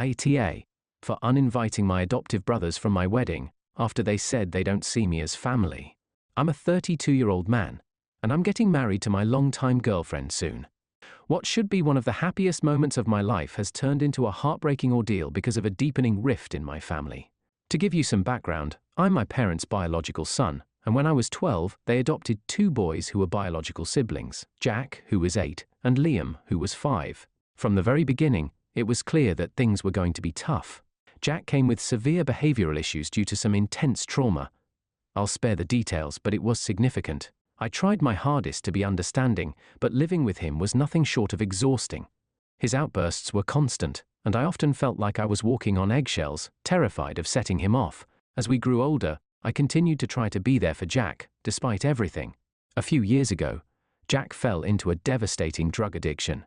AITA, for uninviting my adoptive brothers from my wedding after they said they don't see me as family. I'm a 32-year-old man, and I'm getting married to my longtime girlfriend soon. What should be one of the happiest moments of my life has turned into a heartbreaking ordeal because of a deepening rift in my family. To give you some background, I'm my parents' biological son, and when I was 12, they adopted two boys who were biological siblings, Jack, who was 8, and Liam, who was 5. From the very beginning, it was clear that things were going to be tough. Jack came with severe behavioral issues due to some intense trauma. I'll spare the details, but it was significant. I tried my hardest to be understanding, but living with him was nothing short of exhausting. His outbursts were constant, and I often felt like I was walking on eggshells, terrified of setting him off. As we grew older, I continued to try to be there for Jack, despite everything. A few years ago, Jack fell into a devastating drug addiction.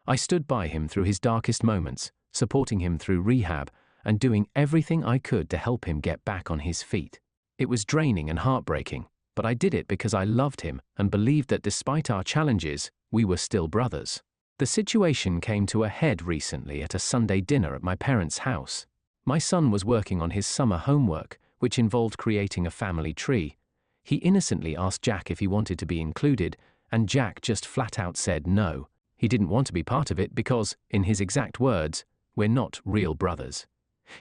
I stood by him through his darkest moments, supporting him through rehab, and doing everything I could to help him get back on his feet. It was draining and heartbreaking, but I did it because I loved him and believed that despite our challenges, we were still brothers. The situation came to a head recently at a Sunday dinner at my parents' house. My son was working on his summer homework, which involved creating a family tree. He innocently asked Jack if he wanted to be included, and Jack just flat out said no. He didn't want to be part of it because, in his exact words, "We're not real brothers."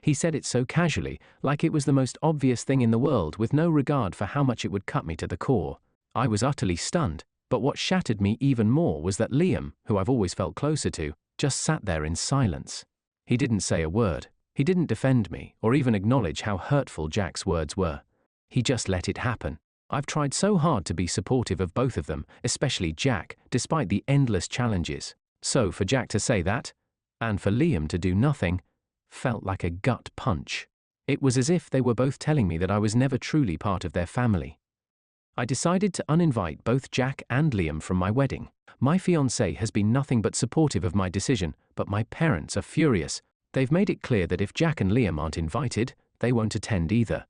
He said it so casually, like it was the most obvious thing in the world, with no regard for how much it would cut me to the core. I was utterly stunned, but what shattered me even more was that Liam, who I've always felt closer to, just sat there in silence. He didn't say a word. He didn't defend me, or even acknowledge how hurtful Jack's words were. He just let it happen. I've tried so hard to be supportive of both of them, especially Jack, despite the endless challenges. So for Jack to say that, and for Liam to do nothing, felt like a gut punch. It was as if they were both telling me that I was never truly part of their family. I decided to uninvite both Jack and Liam from my wedding. My fiancé has been nothing but supportive of my decision, but my parents are furious. They've made it clear that if Jack and Liam aren't invited, they won't attend either.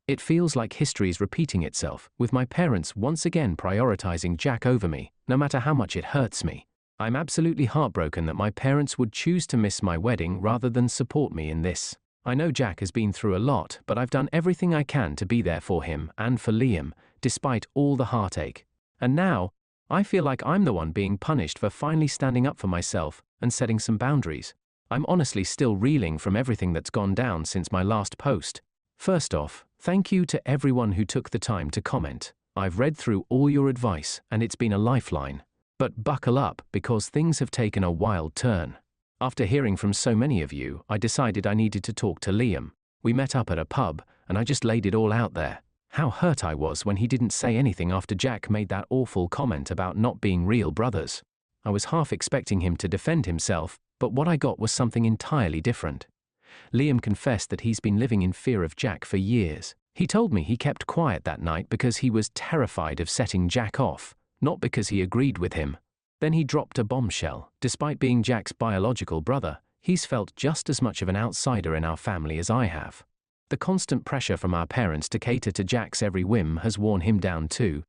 It feels like history's repeating itself, with my parents once again prioritizing Jack over me, no matter how much it hurts me. I'm absolutely heartbroken that my parents would choose to miss my wedding rather than support me in this. I know Jack has been through a lot, but I've done everything I can to be there for him and for Liam, despite all the heartache. And now, I feel like I'm the one being punished for finally standing up for myself and setting some boundaries. I'm honestly still reeling from everything that's gone down since my last post. First off, thank you to everyone who took the time to comment. I've read through all your advice, and it's been a lifeline. But buckle up, because things have taken a wild turn. After hearing from so many of you, I decided I needed to talk to Liam. We met up at a pub, and I just laid it all out there. How hurt I was when he didn't say anything after Jack made that awful comment about not being real brothers. I was half expecting him to defend himself, but what I got was something entirely different. Liam confessed that he's been living in fear of Jack for years. He told me he kept quiet that night because he was terrified of setting Jack off, not because he agreed with him. Then he dropped a bombshell. Despite being Jack's biological brother, he's felt just as much of an outsider in our family as I have. The constant pressure from our parents to cater to Jack's every whim has worn him down too.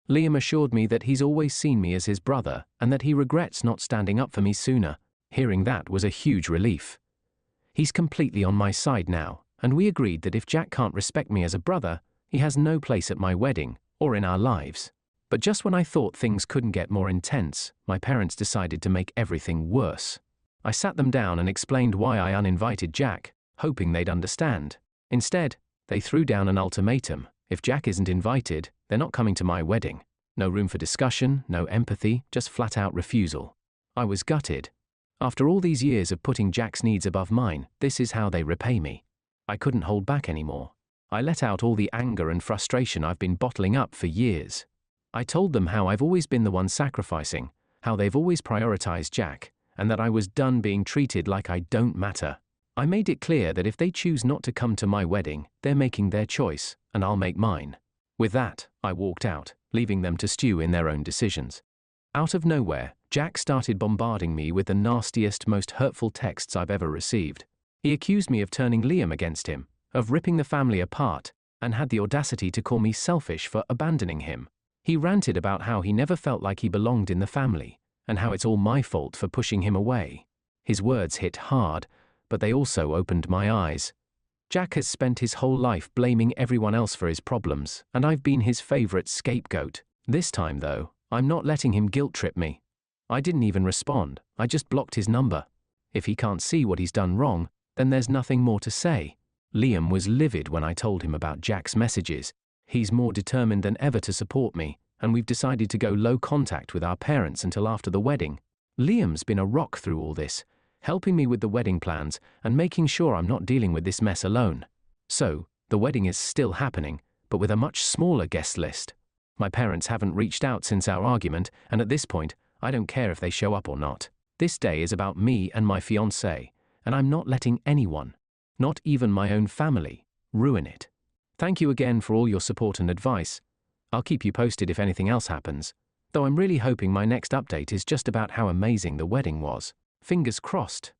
Liam assured me that he's always seen me as his brother and that he regrets not standing up for me sooner. Hearing that was a huge relief. He's completely on my side now, and we agreed that if Jack can't respect me as a brother, he has no place at my wedding or in our lives. But just when I thought things couldn't get more intense, my parents decided to make everything worse. I sat them down and explained why I uninvited Jack, hoping they'd understand. Instead, they threw down an ultimatum. If Jack isn't invited, they're not coming to my wedding. No room for discussion, no empathy, just flat-out refusal. I was gutted. After all these years of putting Jack's needs above mine, this is how they repay me. I couldn't hold back anymore. I let out all the anger and frustration I've been bottling up for years. I told them how I've always been the one sacrificing, how they've always prioritized Jack, and that I was done being treated like I don't matter. I made it clear that if they choose not to come to my wedding, they're making their choice, and I'll make mine. With that, I walked out, leaving them to stew in their own decisions. Out of nowhere, Jack started bombarding me with the nastiest, most hurtful texts I've ever received. He accused me of turning Liam against him, of ripping the family apart, and had the audacity to call me selfish for abandoning him. He ranted about how he never felt like he belonged in the family, and how it's all my fault for pushing him away. His words hit hard, but they also opened my eyes. Jack has spent his whole life blaming everyone else for his problems, and I've been his favorite scapegoat. This time, though, I'm not letting him guilt-trip me. I didn't even respond, I just blocked his number. If he can't see what he's done wrong, then there's nothing more to say. Liam was livid when I told him about Jack's messages. He's more determined than ever to support me, and we've decided to go low contact with our parents until after the wedding. Liam's been a rock through all this, helping me with the wedding plans and making sure I'm not dealing with this mess alone. So, the wedding is still happening, but with a much smaller guest list. My parents haven't reached out since our argument, and at this point, I don't care if they show up or not. This day is about me and my fiancée, and I'm not letting anyone, not even my own family, ruin it. Thank you again for all your support and advice. I'll keep you posted if anything else happens, though I'm really hoping my next update is just about how amazing the wedding was. Fingers crossed.